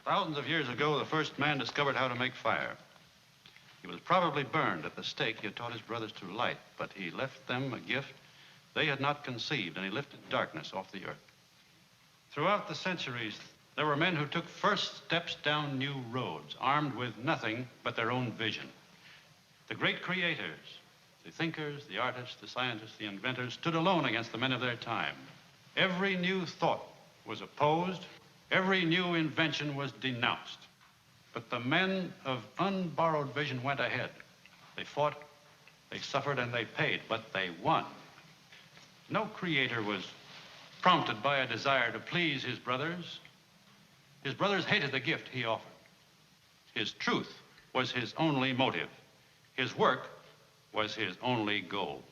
Thousands of years ago, the first man discovered how to make fire. He was probably burned at the stake he had taught his brothers to light, but he left them a gift they had not conceived, and he lifted darkness off the earth. Throughout the centuries, there were men who took first steps down new roads, armed with nothing but their own vision. The great creators, the thinkers, the artists, the scientists, the inventors, stood alone against the men of their time. Every new thought was opposed. Every new invention was denounced. But the men of unborrowed vision went ahead. They fought, they suffered, and they paid, but they won. No creator was prompted by a desire to please his brothers. His brothers hated the gift he offered. His truth was his only motive. His work was his only goal.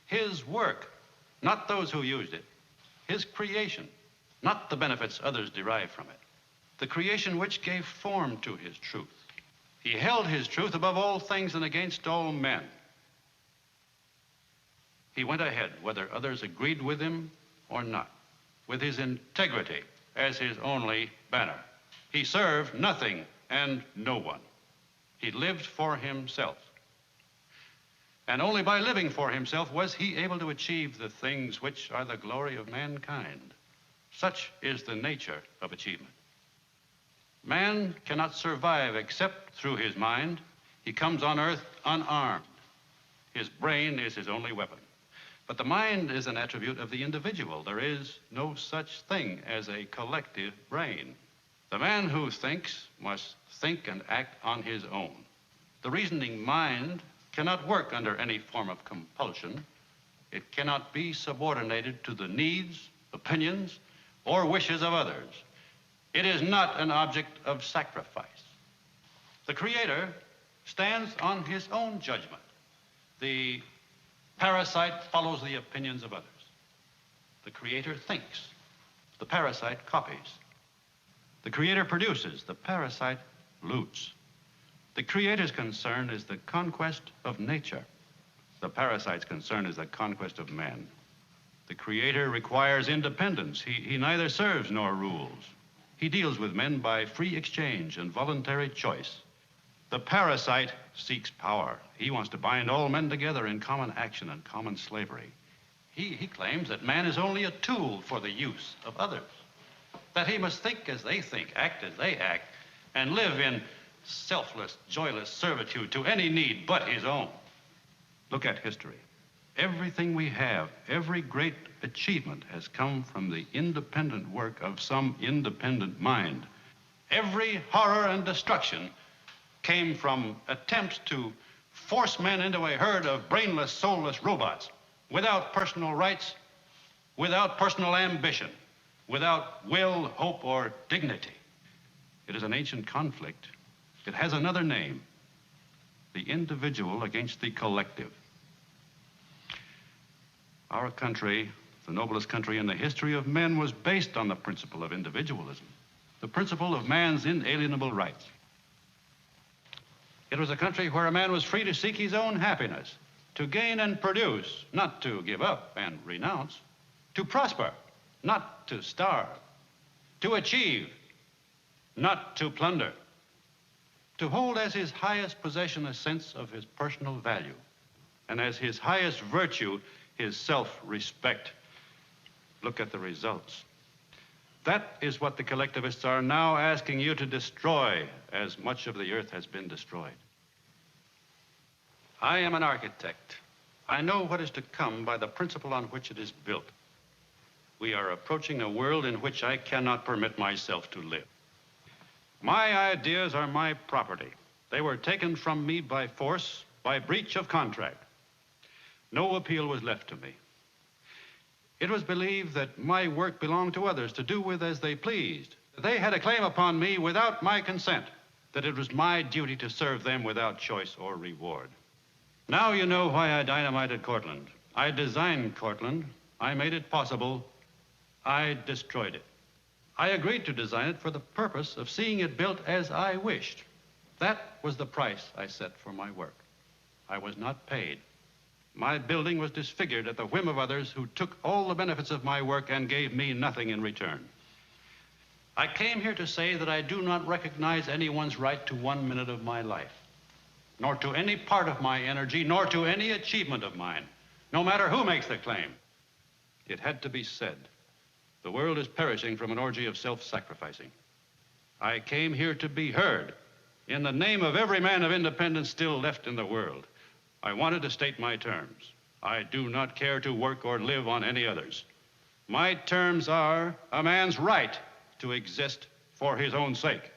His work, not those who used it. His creation, not the benefits others derived from it. The creation which gave form to his truth. He held his truth above all things and against all men. He went ahead, whether others agreed with him or not, with his integrity as his only banner. He served nothing and no one. He lived for himself. And only by living for himself was he able to achieve the things which are the glory of mankind. Such is the nature of achievement. Man cannot survive except through his mind. He comes on earth unarmed. His brain is his only weapon. But the mind is an attribute of the individual. There is no such thing as a collective brain. The man who thinks must think and act on his own. The reasoning mind cannot work under any form of compulsion. It cannot be subordinated to the needs, opinions, or wishes of others. It is not an object of sacrifice. The creator stands on his own judgment. The parasite follows the opinions of others. The creator thinks. The parasite copies. The creator produces. The parasite loots. The creator's concern is the conquest of nature. The parasite's concern is the conquest of man. The creator requires independence. He neither serves nor rules. He deals with men by free exchange and voluntary choice. The parasite seeks power. He wants to bind all men together in common action and common slavery. He claims that man is only a tool for the use of others, that he must think as they think, act as they act, and live in selfless, joyless servitude to any need but his own. Look at history. Everything we have, every great achievement has come from the independent work of some independent mind. Every horror and destruction came from attempts to force men into a herd of brainless, soulless robots without personal rights, without personal ambition, without will, hope, or dignity. It is an ancient conflict. It has another name: the individual against the collective. Our country, the noblest country in the history of men, was based on the principle of individualism, the principle of man's inalienable rights. It was a country where a man was free to seek his own happiness, to gain and produce, not to give up and renounce, to prosper, not to starve, to achieve, not to plunder, to hold as his highest possession a sense of his personal value, and as his highest virtue, his self-respect. Look at the results. That is what the collectivists are now asking you to destroy, as much of the earth has been destroyed. I am an architect. I know what is to come by the principle on which it is built. We are approaching a world in which I cannot permit myself to live. My ideas are my property. They were taken from me by force, by breach of contract. No appeal was left to me. It was believed that my work belonged to others to do with as they pleased. They had a claim upon me without my consent, that it was my duty to serve them without choice or reward. Now you know why I dynamited Cortland. I designed Cortland. I made it possible. I destroyed it. I agreed to design it for the purpose of seeing it built as I wished. That was the price I set for my work. I was not paid. My building was disfigured at the whim of others who took all the benefits of my work and gave me nothing in return. I came here to say that I do not recognize anyone's right to 1 minute of my life, nor to any part of my energy, nor to any achievement of mine, no matter who makes the claim. It had to be said. The world is perishing from an orgy of self-sacrificing. I came here to be heard in the name of every man of independence still left in the world. I wanted to state my terms. I do not care to work or live on any others. My terms are a man's right to exist for his own sake.